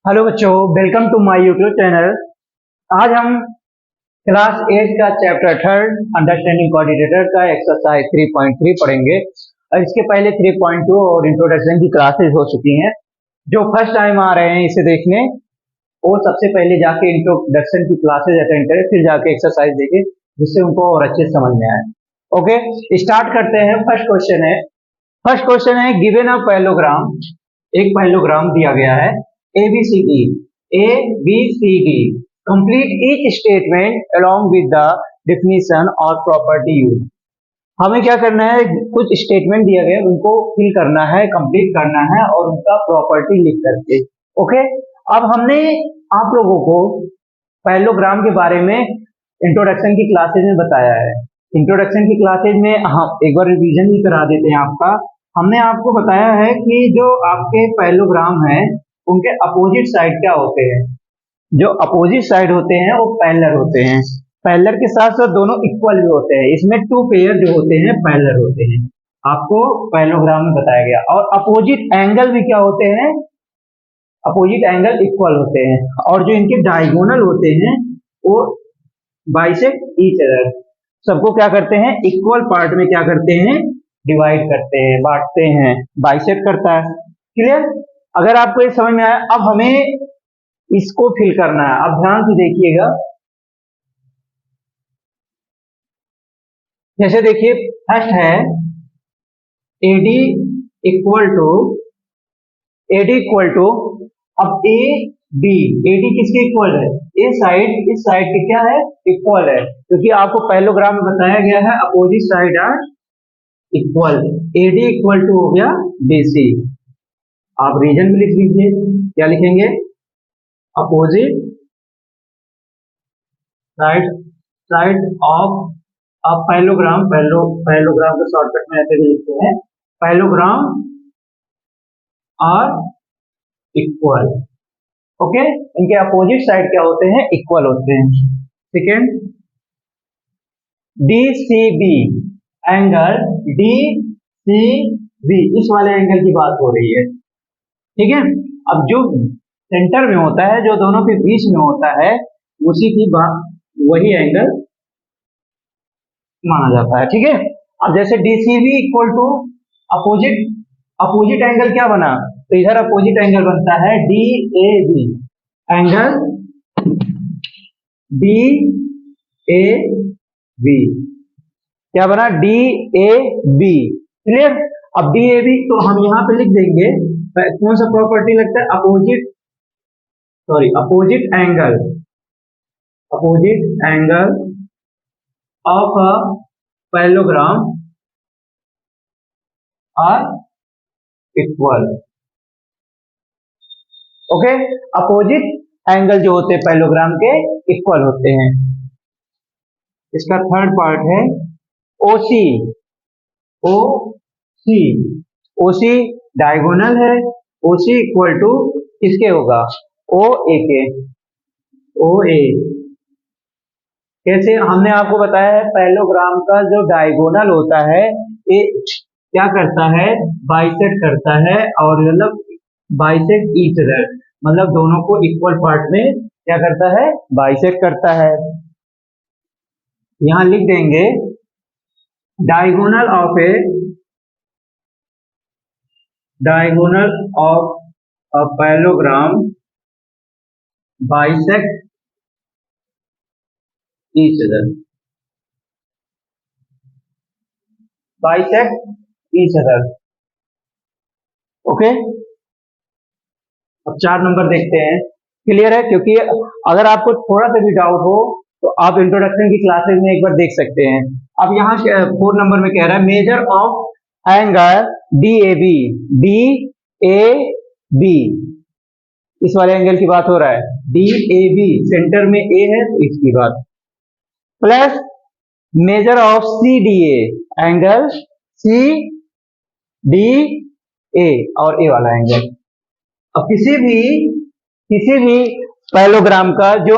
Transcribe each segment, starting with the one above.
Hello बच्चों, welcome to my YouTube channel. आज हम क्लास 8 का चैप्टर थर्ड अंडरस्टैंडिंग कोऑर्डिनेटर का एक्सरसाइज 3.3 पढ़ेंगे। और इसके पहले 3.2 और इंट्रोडक्शन की क्लासेस हो चुकी हैं। जो फर्स्ट टाइम आ रहे हैं इसे देखने, वो सबसे पहले जाके इंट्रोडक्शन की क्लासेस अटेंड करें, फिर जाके एक्सरसाइज देखें, जिससे उनको और अच्छे समझ में आए। ओके, स्टार्ट करते हैं। फर्स्ट क्वेश्चन है गिवन अ पैरेललोग्राम। एक पैरेललोग्राम दिया गया है ABCD, ABCD, complete each statement along with the definition or property used। हमें क्या करना है, कुछ स्टेटमेंट दिया गया उनको फिल करना है, कंप्लीट करना है और उनका प्रॉपर्टी लिख करके। ओके, अब हमने आप लोगों को पैरेललोग्राम के बारे में इंट्रोडक्शन की क्लासेज में बताया है। इंट्रोडक्शन की क्लासेज में हम एक बार रिवीजन भी करा देते हैं आपका। हमने आपको बताया है कि जो आपके पैरेललोग्राम है उनके अपोजिट साइड क्या होते हैं। जो अपोजिट साइड होते हैं वो पैरेलल होते हैं। पैरेलल के साथ साथ दोनों इक्वल भी होते हैं। इसमें टू पेयर जो होते हैं पैरेलल होते हैं, आपको पैरेललोग्राम में बताया गया। और अपोजिट एंगल भी क्या होते हैं, अपोजिट एंगल इक्वल होते हैं। और जो इनके डायगोनल होते हैं वो बाइसेक्ट ईच अदर। सबको क्या करते हैं, इक्वल पार्ट में क्या करते हैं, डिवाइड करते हैं, बांटते हैं, बाइसेक्ट करता है। क्लियर? अगर आपको ये समझ में आया, अब हमें इसको फिल करना है। अब ध्यान से देखिएगा। जैसे देखिए, फर्स्ट है AD इक्वल टू अब AB, AD किसके इक्वल है, ये साइड इस साइड के क्या है, इक्वल है। क्योंकि आपको पैरेललोग्राम में बताया गया है opposite side are equal. AD equal to हो गया BC। आप रीजन में लिख लीजिए, क्या लिखेंगे, opposite side of parallelogram. Parallelogram को शॉर्टकट में ऐसे भी लिखते हैं, पैरेललोग्राम आर इक्वल। ओके, इनके अपोजिट साइड क्या होते हैं, इक्वल होते हैं। सेकेंड, DCB एंगल, DCB इस वाले एंगल की बात हो रही है, ठीक है। अब जो सेंटर में होता है, जो दोनों के बीच में होता है, उसी की बात, वही एंगल माना जाता है, ठीक है। अब जैसे DCB equal to opposite angle क्या बना, तो इधर अपोजिट एंगल बनता है DAB एंगल, DAB क्या बना, DAB। क्लियर? अब DAB तो हम यहां पे लिख देंगे, कौन सा प्रॉपर्टी लगता है, opposite angle of a parallelogram are equal. Okay, opposite angle जो होते हैं पैरेललोग्राम के इक्वल होते हैं। इसका थर्ड पार्ट है OC डायगोनल है। OC इक्वल टू किसके होगा, OA के, OA। कैसे, हमने आपको बताया है पैरेललोग्राम का जो डायगोनल होता है ये क्या करता है, बाइसेक्ट करता है, और मतलब बाइसेक्ट ईच अदर, मतलब दोनों को इक्वल पार्ट में क्या करता है, बाइसेक्ट करता है। यहां लिख देंगे diagonal of a parallelogram bisect each other, okay. अब 4 नंबर देखते हैं। क्लियर है? क्योंकि अगर आपको थोड़ा सा भी डाउट हो तो आप इंट्रोडक्शन की क्लासेस में एक बार देख सकते हैं। अब यहाँ 4 नंबर में कह रहा है मेजर ऑफ एंगल DAB, इस वाले एंगल की बात हो रहा है, DAB सेंटर में A है तो इसकी बात, plus measure of CDA angle CDA और A वाला एंगल। अब किसी भी पैरेललोग्राम का जो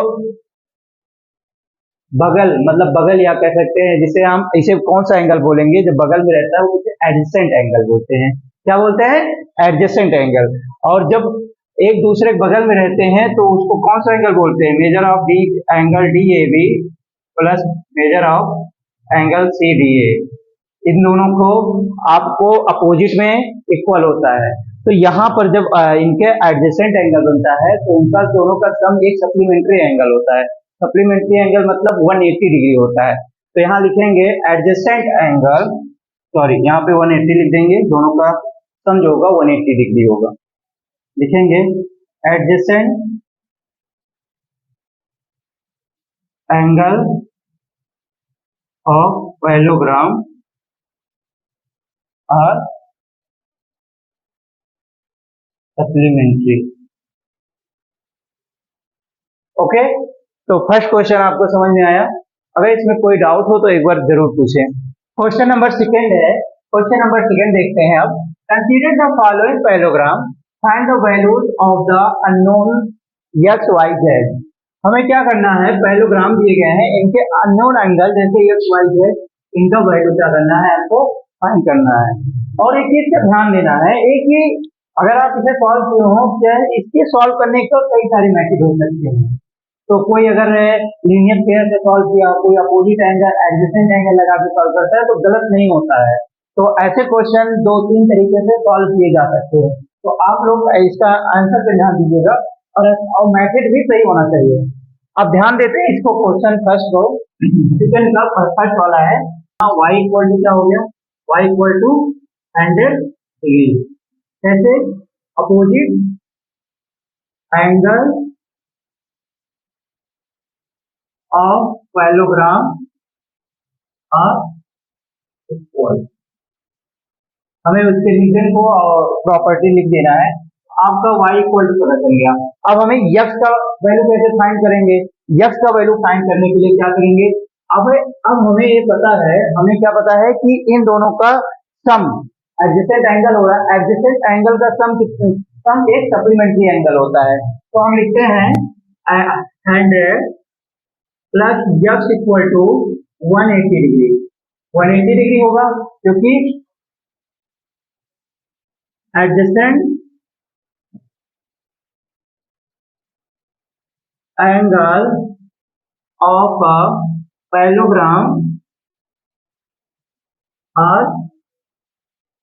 बगल, मतलब बगल या कह सकते हैं जिसे हम इसे कौन सा एंगल बोलेंगे, जो बगल में रहता है वो उसे एडजेसेंट एंगल बोलते हैं। क्या बोलते हैं, एडजेसेंट एंगल। और जब एक दूसरे के बगल में रहते हैं तो उसको कौन सा एंगल बोलते हैं? Measure of D angle D A B plus measure of angle C D A, इन दोनों को आपको अपोजिट में इक्वल होता है। तो यहाँ पर जब इनके एडजेसेंट एंगल बनता है तो उनका दोनों का सम एक सप्लीमेंट्री एंगल होता है। सप्लीमेंट्री एंगल मतलब 180 डिग्री होता है। तो यहाँ लिखेंगे एडजेसेंट एंगल, सॉरी यहाँ पे 180 लिख देंगे, दोनों का सम जो होगा 180 डिग्री होगा। लिखेंगे एडजेसेंट एंगल ऑफ पैरेललोग्राम और सप्लीमेंट्री। ओके, तो फर्स्ट क्वेश्चन आपको समझ में आया। अगर इसमें कोई डाउट हो तो एक बार जरूर पूछें। क्वेश्चन नंबर सेकंड है, क्वेश्चन नंबर सेकंड देखते हैं अब। Consider the following parallelogram, find the values of the unknown x y z. हमें क्या करना है, पैरेललोग्राम दिए गए हैं, इनके अननोन एंगल जैसे एक्स वाई जेड, इनका वैल्यू क्या करना है, आपको फाइंड करना है। और एक चीज का ध्यान देना है, एक ही अगर आप इसे सॉल्व किए हो, क्या इसके सॉल्व करने का कई सारे मेथड हो सकते हैं। तो कोई अगर लीनियर पेयर से सॉल्व किया, कोई अपोजिट एंगल एडजेसेंट एंगल लगा के सॉल्व करता है तो गलत नहीं होता है। तो ऐसे क्वेश्चन 2-3 तरीके से सॉल्व किए जा सकते हैं। तो आप लोग इसका आंसर पे ध्यान दीजिएगा और मेथड भी सही होना चाहिए। अब ध्यान देते हैं इसको, क्वेश्चन फर्स्ट को, सेकंड का फर्स्ट वाला है, y इक्वल टू क्या हो गया, y इक्वल टू 100 डिग्री। कैसे? Opposite angle of parallelogram are equal. हमें उसके रीजन को और प्रॉपर्टी लिख देना है। आपका y इक्वल टू पता चल गया। अब हमें x का वैल्यू कैसे फाइंड करेंगे? x का वैल्यू फाइंड करने के लिए क्या करेंगे? अब हमें ये पता है, हमें क्या पता है कि इन दोनों का सम एडजेसेंट एंगल हो रहा है। एडजेसेंट एंगल का सम एक सप्लीमेंट्री एंगल होता है। तो हम लिखते हैं 100 plus x equal to 180 degree. 180 degree होगा क्योंकि adjacent angle of a parallelogram are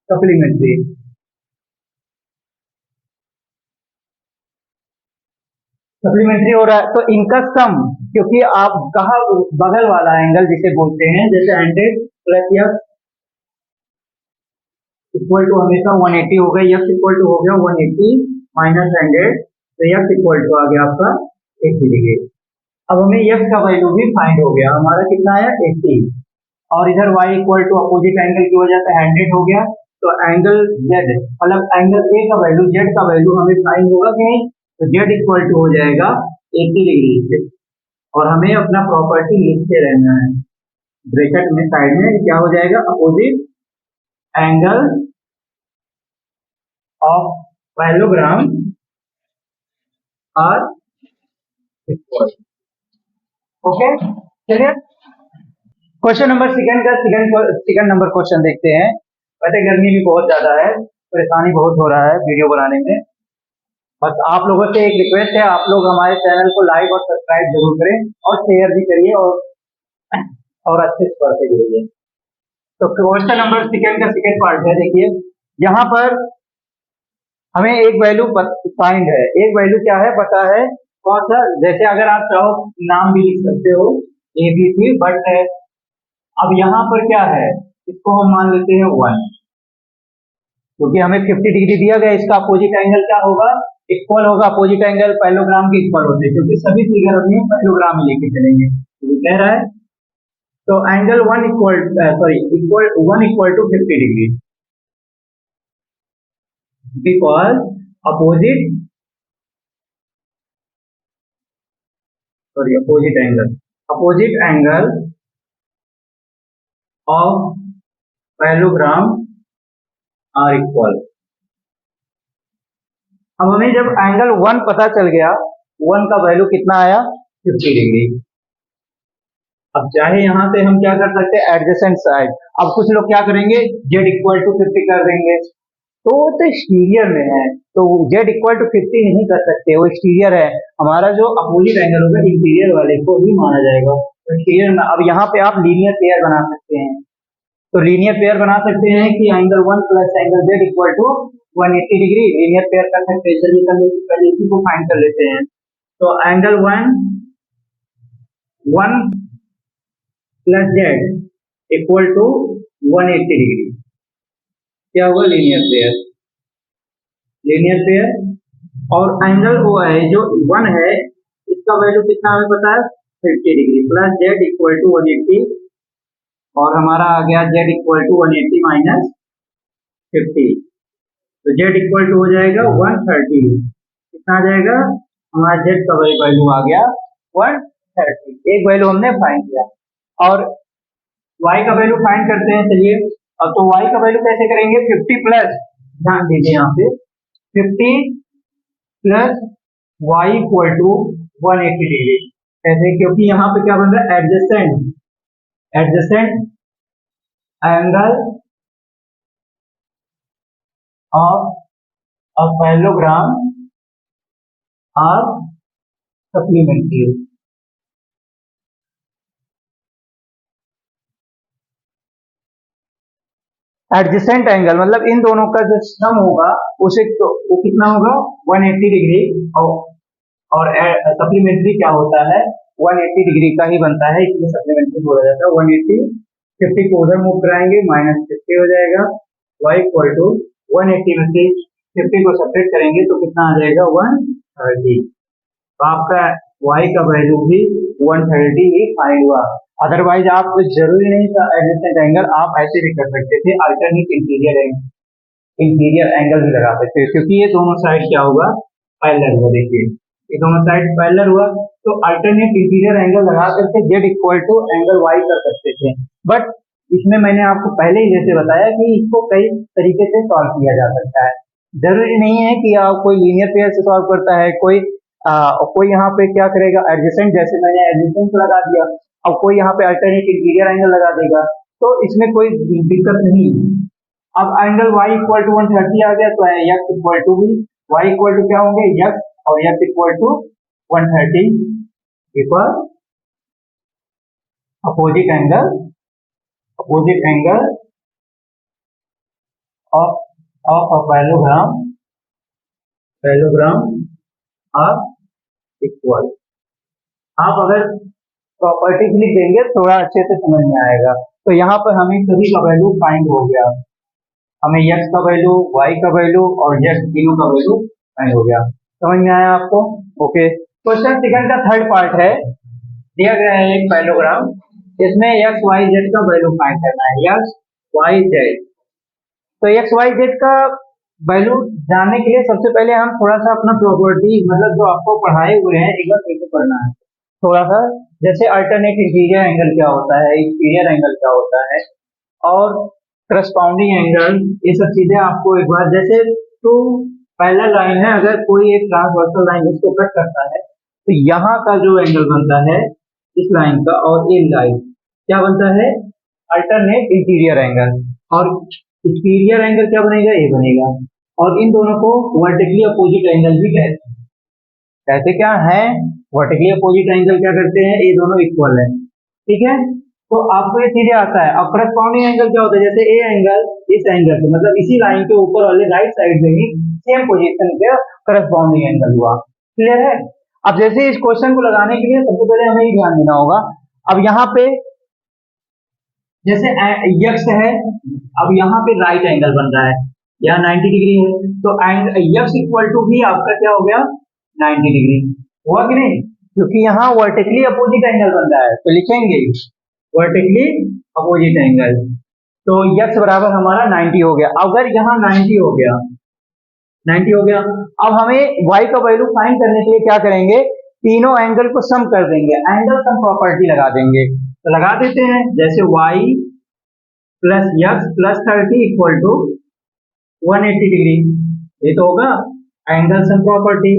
supplementary. Supplementary हो रहा है तो इनका सम, क्योंकि आप कहा बगल वाला एंगल जिसे बोलते हैं, जैसे 100 प्लस x इक्वल टू हमेशा 180 हो गया, x इक्वल टू हो गया 180 माइनस 100, तो x इक्वल टू आ गया आपका 80 डिग्री। अब हमें x का वैल्यू भी फाइंड हो गया, हमारा कितना है 80, और इधर y equal to opposite angle की वजह से 100 हो गया। तो एंगल z मतलब एंगल a का वैल्यू z का वैल्यू हमें फाइंड होगा कि नहीं, तो z इक्वल टू हो जाएगा 80 डिग्री से। और हमें अपना प्रॉपर्टी लिखते रहना है, ब्रैकेट में साइड में क्या हो जाएगा, opposite angle of parallelogram are equal. Okay, चलिए क्वेश्चन नंबर सेकंड का सेकंड नंबर क्वेश्चन देखते हैं। वैसे गर्मी भी बहुत ज्यादा है, परेशानी बहुत हो रहा है वीडियो बनाने में। बस आप लोगों से एक रिक्वेस्ट है, आप लोग हमारे चैनल को लाइक और सब्सक्राइब जरूर करें और शेयर भी करिए और अच्छे से पढ़ते भी रहिए। तो क्वेश्चन नंबर सेकंड का सेकंड पार्ट है, देखिए यहाँ पर हमें एक वैल्यू फाइंड है। एक वैल्यू क्या है पता है, कौन सा, जैसे अगर आप चाहो नाम भी लिख सकते हो ABC, बट अब यहाँ पर क्या है, इसको हम मान लेते हैं 1, क्योंकि हमें 50 डिग्री दिया गया, इसका अपोजिट एंगल क्या होगा, इक्वल होगा। अपोजिट एंगल पैरेललोग्राम के इक्वल होते हैं, क्योंकि सभी फिगर अपनी पैरेललोग्राम में लेके चलेंगे। तो ये कह रहा है तो angle 1 equal to 50 degree, because opposite angle of parallelogram are equal. अब हमें जब एंगल 1 पता चल गया, 1 का वैल्यू कितना आया 50 डिग्री। अब चाहे यहां से हम क्या कर सकते हैं, एडजेसेंट साइड। अब कुछ लोग क्या करेंगे, z इक्वल टू 50 कर देंगे, तो वो तो एक्सटीरियर में है, तो z इक्वल टू 50 नहीं कर सकते, वो एक्सटीरियर है। हमारा जो अपोजिट एंगल होगा इंटीरियर वाले को ही माना जाएगा। तो एक्सटीरियर में अब यहाँ पे आप लीनियर पेयर बना सकते हैं। तो लीनियर पेयर बना सकते हैं कि angle 1 plus angle z equal to 180 degree linear pair कर सकते हैं। चलिए पहले इसी को फाइंड कर लेते हैं। तो angle 1 plus z equal to 180 degree क्या हुआ, लीनियर पेयर। और एंगल वो है जो 1 है, इसका वैल्यू कितना हमें पता है 50 degree plus z equal to 180, और हमारा आ गया z इक्वल टू 180 माइनस 50, तो z इक्वल टू हो जाएगा 130। कितना आ जाएगा, हमारा z का वैल्यू आ गया 130, एक वैल्यू हमने फाइंड किया। और y का वैल्यू फाइंड करते हैं। चलिए अब तो y का वैल्यू कैसे करेंगे, 50 प्लस, ध्यान दीजिए यहाँ पे 50 plus y equal to 180 degree. कैसे, क्योंकि यहाँ पे क्या बन रहा है, adjacent angle of a parallelogram are supplementary. Adjacent angle मतलब इन दोनों का जो सम होगा उसे तो वो कितना होगा 180 डिग्री, और सप्लीमेंट्री क्या होता है 180 डिग्री का ही बनता है, इसलिए सप्लीमेंट्री बोला जाता है। 180, 50 को उधर मूव कराएंगे माइनस 50 हो जाएगा, y इक्वल टू 180 में से 50 को सेपरेट करेंगे तो कितना आ जाएगा 130। तो आपका y का वैल्यू भी 130 ही फाइंड हुआ। अदरवाइज आप जरूरी नहीं था एडजेसेंट एंगल, आप ऐसे भी कर सकते थे, अल्टरनेट इंटीरियर एंगल भी लगा सकते थे, क्योंकि ये दोनों साइड क्या हुआ पैरेलल हुआ। देखिए ये दोनों साइड पैरेलल हुआ, तो अल्टरनेट इंटीरियर एंगल लगा करके z equal to angle y कर सकते थे। बट इसमें मैंने आपको पहले ही जैसे बताया कि इसको कई तरीके से सॉल्व किया जा सकता है। जरूरी नहीं है कि आप कोई लीनियर पेयर से सॉल्व करता है, कोई यहाँ पे क्या करेगा एडजेसेंट, जैसे मैंने एडजेसेंट लगा दिया, अब कोई यहाँ पे अल्टरनेट इंटीरियर एंगल लगा देगा, तो इसमें कोई दिक्कत नहीं है। अब एंगल y इक्वल टू 130 आ गया, तो x इक्वल टू भी y इक्वल टू क्या होंगे x, और x equal to 130 equal opposite angle of a parallelogram are equal. आप अगर प्रॉपर्टीज लिख देंगे थोड़ा अच्छे से समझ में आएगा। तो यहाँ पर हमें सभी का वैल्यू फाइंड हो गया, हमें x का वैल्यू, y का वैल्यू और z तीनों का वैल्यू फाइंड हो गया। समझ में आया आपको? ओके, क्वेश्चन सेकंड का थर्ड पार्ट है, दिया गया है एक पैरेललोग्राम, इसमें x y z का वैल्यू फाइंड करना है, x y z। तो x y z का वैल्यू जानने के लिए सबसे पहले हम थोड़ा सा अपना प्रॉपर्टी मतलब जो आपको पढ़ाए हुए हैं एक बार फिर से पढ़ना है थोड़ा सा। जैसे अल्टरनेट इंटीरियर एंगल क्या होता है, एक्सटीरियर एंगल क्या होता है, और करस्पॉन्डिंग एंगल, ये सब चीजें आपको एक बार, जैसे टू पैरेलल लाइन है, अगर कोई एक ट्रांसवर्सल लाइन इसको कट करता है तो यहाँ का जो एंगल बनता है इस लाइन का और इन लाइन क्या बनता है अल्टरनेट इंटीरियर एंगल, और एक्सटीरियर एंगल क्या बनेगा, ये बनेगा। और इन दोनों को वर्टिकली अपोजिट एंगल भी कहते हैं। कहते क्या है, वर्टिकली अपोजिट एंगल क्या करते हैं, ये दोनों इक्वल है, ठीक है। तो आपको ये सीधे आता है। अब करस्पॉन्डिंग एंगल क्या होता है, जैसे ए एंगल इस एंगल से, मतलब इसी लाइन के ऊपर वाले राइट साइड में ही सेम पोजीशन पे करस्पॉन्डिंग एंगल हुआ। क्लियर है? अब जैसे इस क्वेश्चन को लगाने के लिए सबसे पहले हमें ये ध्यान देना होगा, अब यहाँ पे जैसे यक्स है, अब यहाँ पे राइट एंगल बन रहा है, यहाँ 90 डिग्री है, तो यक्स इक्वल टू भी आपका क्या हो गया 90 डिग्री हुआ कि नहीं, क्योंकि यहाँ वर्टिकली अपोजिट एंगल बन रहा है, तो लिखेंगे वर्टिकली अपोजिट एंगल। तो यक्स बराबर हमारा 90 हो गया। अगर यहाँ 90 हो गया, 90 हो गया, अब हमें y का वैल्यू फाइंड करने के लिए क्या करेंगे, तीनों एंगल को सम कर देंगे, एंगल सम प्रॉपर्टी लगा देंगे। तो लगा देते हैं, जैसे y plus x plus 30 equal to 180 degree, ये तो होगा angle sum property,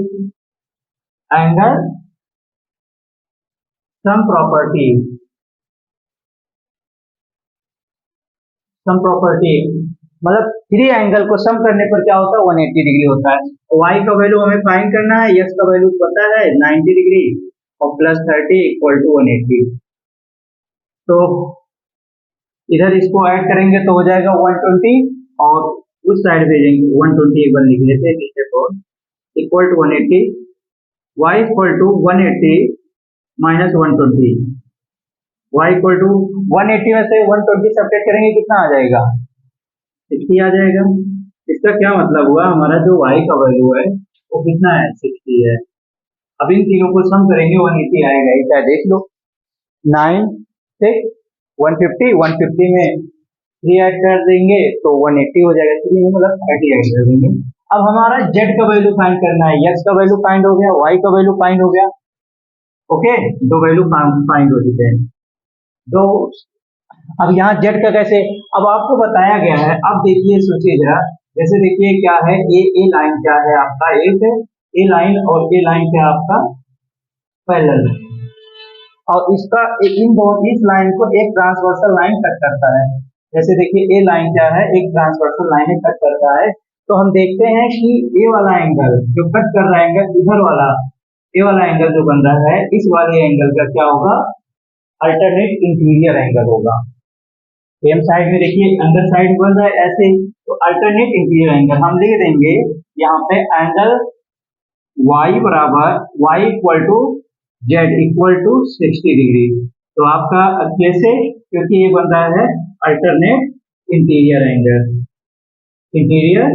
angle sum property, sum property मतलब थ्री एंगल को सम करने पर क्या होता है 180 डिग्री होता है। y का वैल्यू हमें फाइंड करना है, x का वैल्यू पता है 90 डिग्री और प्लस 30 इक्वल टू 180। तो इधर इसको ऐड करेंगे तो हो जाएगा 120 और उस साइड भेजेंगे 120 एक बार लिख लेते हैं नीचे को equal to 180 y equal to 180 minus 120 y equal to 180 में से 120 सब्ट्रैक्ट करेंगे कितना आ जाएगा 60 आ जाएगा। इसका क्या मतलब हुआ हमारा जो y का वैल्यू है वो कितना है 60 है। अब इन तीनों को सम करेंगे 180 आएगा, क्या देख लो 9 6 150 150 में 3 ऐड कर देंगे तो 180 हो जाएगा, 3 मतलब 30 ऐड कर देंगे। अब हमारा z का वैल्यू फाइंड करना है, x का वैल्यू फाइंड हो गया, y का वैल्यू फाइंड हो गया। ओके, दो वैल्यू फाइंड हो चुके हैं। तो अब यहाँ z का कैसे, अब आपको बताया गया है, अब देखिए सोचिए जरा, जैसे देखिए क्या है ए लाइन क्या है आपका, एक ए लाइन और ए लाइन क्या आपका पैरेलल, और इसका इन दोनों इस लाइन को एक ट्रांसवर्सल लाइन कट करता है। जैसे देखिए ए लाइन क्या है एक ट्रांसवर्सल लाइन कट करता है, तो हम देखते हैं कि ए वाला एंगल जो कट कर रहा है एंगल इधर वाला, ए वाला एंगल जो बन रहा है इस वाले एंगल का क्या होगा अल्टरनेट इंटीरियर एंगल होगा। सेम साइड में देखिए अंदर साइड बन रहा है ऐसे, तो अल्टरनेट इंटीरियर एंगल हम लिख देंगे यहाँ पे एंगल y बराबर y equal to z equal to 60 degree. तो आपका कैसे, क्योंकि ये बन रहा है alternate interior angle, interior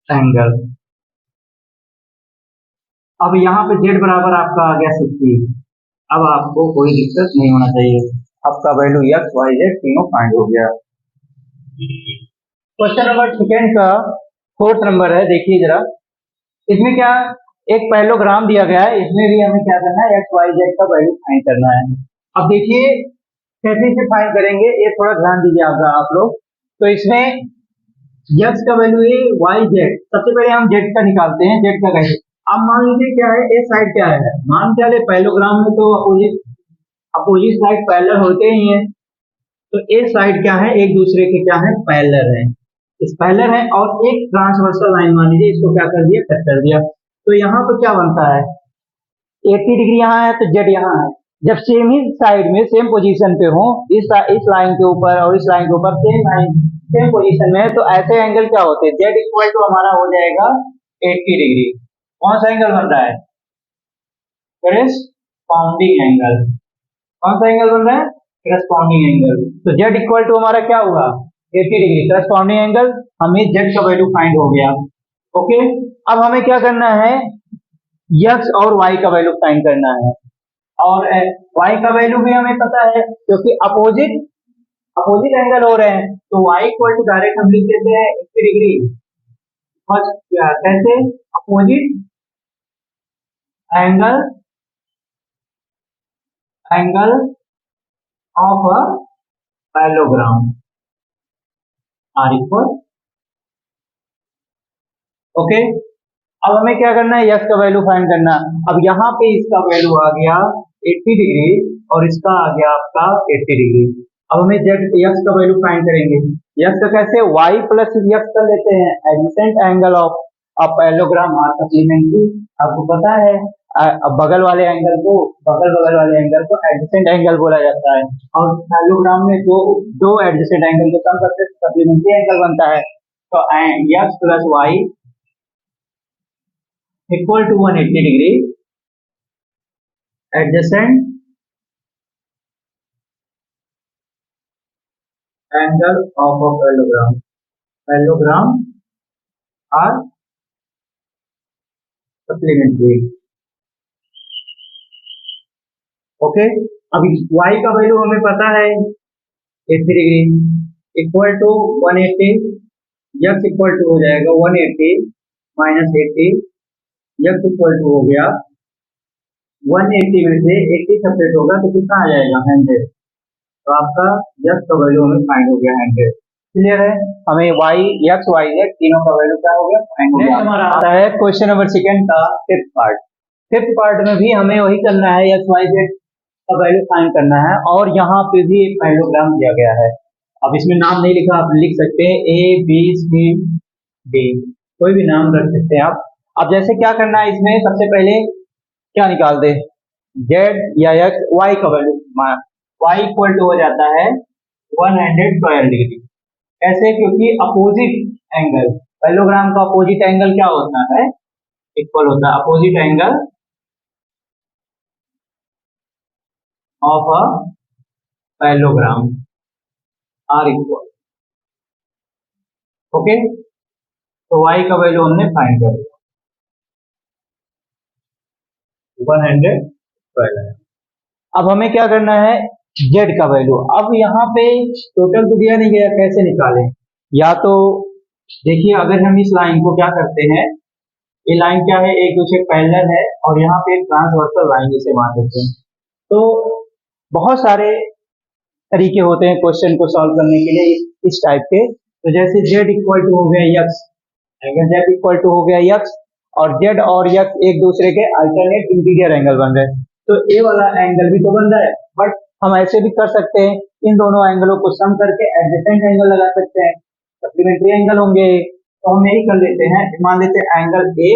angle. अब यहाँ पे z बराबर आपका आ गया 60, अब आपको कोई दिक्कत नहीं होना चाहिए, आपका वैल्यू x y z तीनों फाइंड हो गया। क्वेश्चन नंबर सेकेंड का 4th नंबर है, देखिए जरा इसमें क्या एक पैरेललोग्राम दिया गया है, इसमें भी हमें क्या करना है एक्स वाई जेड का वैल्यू फाइंड करना है। अब देखिए कैसे इसे फाइंड करेंगे, ये थोड़ा ध्यान दीजिए आप लोग। तो इसमें एक्स का वैल्यू है वाई जेड, सबसे पहले हम जेड का निकालते हैं, जेड का कैसे, अब मान लीजिए क्या है ए साइड क्या है, मान क्या ले पैरेललोग्राम में तो अपोजिट साइड पैरेलल होते ही है, तो ए साइड क्या है एक दूसरे के क्या है पैरेलल है, इस पैरेलल है और एक ट्रांसवर्सल लाइन मान लीजिए इसको क्या कर दिया कट कर दिया, तो यहाँ पर क्या बनता है 80 डिग्री यहाँ है तो जेड यहाँ है, जब सेम ही साइड में सेम पोजीशन पे हो इस लाइन के ऊपर और इस लाइन के ऊपर सेम लाइन सेम पोजीशन में है, तो ऐसे एंगल क्या होते हैं जेड इक्वल टू हमारा हो जाएगा 80 डिग्री। कौन सा एंगल बन रहा है करस्पॉन्डिंग एंगल, कौन सा एंगल बन रहा है करस्पॉन्डिंग एंगल, तो जेड इक्वल टू हमारा क्या हुआ 80 डिग्री करस्पॉन्डिंग एंगल, हमें जेड का वैल्यू फाइंड हो गया। ओके, अब हमें क्या करना है एक्स और वाई का वैल्यू फाइंड करना है, और वाई का वैल्यू भी हमें पता है क्योंकि अपोजिट एंगल हो रहे हैं, तो वाई इक्वल टू डायरेक्ट हम लिख देते हैं 80 डिग्री, कैसे opposite angle of a parallelogram are equal. Okay, अब हमें क्या करना है एक्स का वैल्यू फाइंड करना, अब यहाँ पे इसका वैल्यू आ गया 80 डिग्री और इसका आ गया आपका 80 डिग्री। अब हमें जेड एक्स का वैल्यू फाइंड करेंगे, एक्स का कैसे y प्लस एक्स कर लेते हैं adjacent angle of a parallelogram are supplementary, आपको पता है बगल वाले एंगल को एडजेसेंट एंगल बोला जाता है, और पैरेललोग्राम में दो एडजेसेंट एंगल को सम करते सप्लीमेंट्री एंगल बनता है, तो x plus y equal to 180 degree adjacent angle of a parallelogram are supplementary. Okay, अभी y का वैल्यू हमें पता है 80 degree equal to 180, x equal to हो जाएगा 180 माइनस 80, x इक्वल टू हो गया 180 में से 80 सेपरेट होगा तो कितना आ जाएगा 100, तो आपका x का वैल्यू हमें फाइंड हो गया 100। क्लियर है, हमें x y z तीनों का वैल्यू क्या हो गया फाइंड हो गया। हमारा आता है क्वेश्चन नंबर सेकंड का फिफ्थ पार्ट में भी हमें वही करना है x y z का वैल्यू फाइंड करना है। और यहाँ पे भी एक पैरेललोग्राम दिया गया है। अब इसमें नाम नहीं लिखा, आप लिख सकते हैं ए बी सी डी, कोई भी नाम रख सकते हैं आप। अब जैसे क्या करना है, इसमें सबसे पहले क्या निकाल दे, जेड या एक्स, वाई का वैल्यू, वाई इक्वल टू हो जाता है 112 डिग्री। कैसे? क्योंकि अपोजिट एंगल, पैरेललोग्राम का अपोजिट एंगल क्या होता है? इक्वल होता है opposite angle of a parallelogram are equal. Okay, तो y का वैल्यू हमने फाइंड कर लिया 112। अब हमें क्या करना है, z का वैल्यू। अब यहाँ पे टोटल तो दिया नहीं गया, कैसे निकालें? या तो देखिए, अगर हम इस लाइन को क्या करते हैं, ये लाइन क्या है, एक दूसरे पैरेलल है और यहाँ पे एक ट्रांसवर्सल लाइन जिसे मान लेते हैं। तो बहुत सारे तरीके होते हैं क्वेश्चन को सॉल्व करने के लिए इस टाइप के। तो जैसे z इक्वल टू हो गया x, angle z equal to हो गया यक्स, और z और यक्स एक दूसरे के अल्टरनेट इंटीरियर एंगल बन रहे हैं, तो ए वाला एंगल भी तो बन रहा है। बट हम ऐसे भी कर सकते हैं, इन दोनों एंगलों को सम करके एडजेसेंट एंगल लगा सकते हैं, सप्लीमेंट्री एंगल होंगे। तो हम यही कर लेते हैं, मान लेते हैं angle A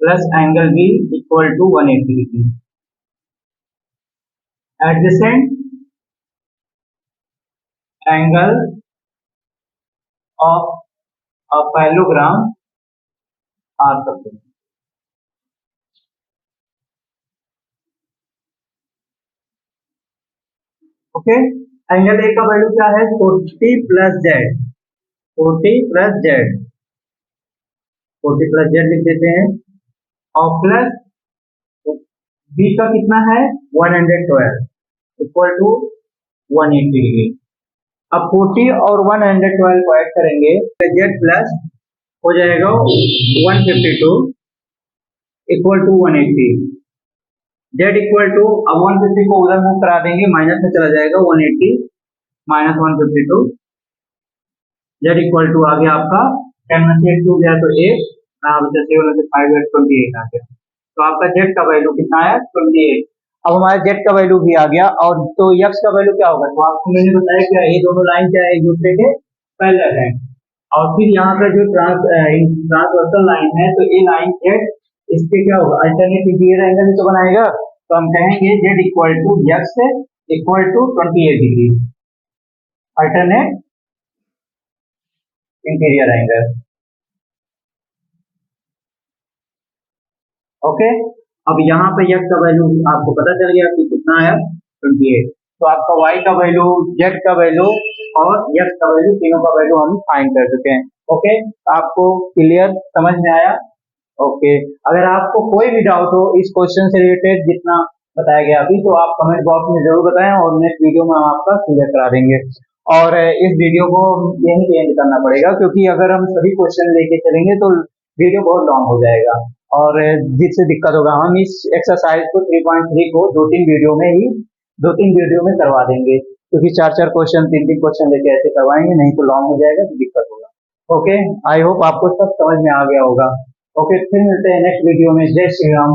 plus angle B equal to 180 degree. Adjacent angle of a parallelogram are सकते हैं। ओके, एंगल ए का वैल्यू क्या है, 40 plus Z, 40 plus Z, 40 plus Z लिख देते हैं, और प्लस बी का कितना है 112 इक्वल टू 180 डिग्री। अब 40 और 112 को ऐड करेंगे तो जेड प्लस हो जाएगा 152 equal to 180। Z equal to, अब 150 को उधर मूव करा देंगे, माइनस में चला जाएगा 180 माइनस 152। जेड इक्वल टू आ गया आपका 10 में से 2 गया तो 8, 7 में से 5 गया 28 आ गया। तो आपका जेड का वैल्यू कितना आया 28। अब हमारा जेड का वैल्यू भी आ गया। और तो यक्स का वैल्यू क्या होगा, तो आपको मैंने बताया कि ये दोनों लाइन क्या है, एक दूसरे के पैरेलल है। और फिर यहाँ का जो ट्रांसवर्सल लाइन है, तो ये लाइन जेड इसके क्या होगा, अल्टरनेट इंटीरियर एंगल तो बनाएगा। तो हम कहेंगे z equal to x equal to 28 degree alternate interior angle. Okay, अब यहाँ पे x का वैल्यू आपको पता चल गया कि कितना है 28। तो आपका y का वैल्यू, z का वैल्यू और x का वैल्यू, तीनों का वैल्यू हम फाइंड कर चुके हैं। ओके, आपको क्लियर समझ में आया? ओके, अगर आपको कोई भी डाउट हो इस क्वेश्चन से रिलेटेड जितना बताया गया अभी, तो आप कमेंट बॉक्स में जरूर बताएं और नेक्स्ट वीडियो में हम आपका क्लियर करा देंगे। और इस वीडियो को यहीं पे एंड करना पड़ेगा, क्योंकि अगर हम सभी क्वेश्चन लेके चलेंगे तो वीडियो बहुत लॉन्ग हो जाएगा और जिससे दिक्कत होगा। हम इस एक्सरसाइज को 3.3 को 2-3 वीडियो में करवा देंगे, क्योंकि 4-4 क्वेश्चन, 3-3 क्वेश्चन लेके ऐसे करवाएंगे, नहीं तो लॉन्ग हो जाएगा तो दिक्कत होगा। ओके, आई होप आपको सब समझ में आ गया होगा। ओके, फिर मिलते हैं नेक्स्ट वीडियो में। जय श्री राम।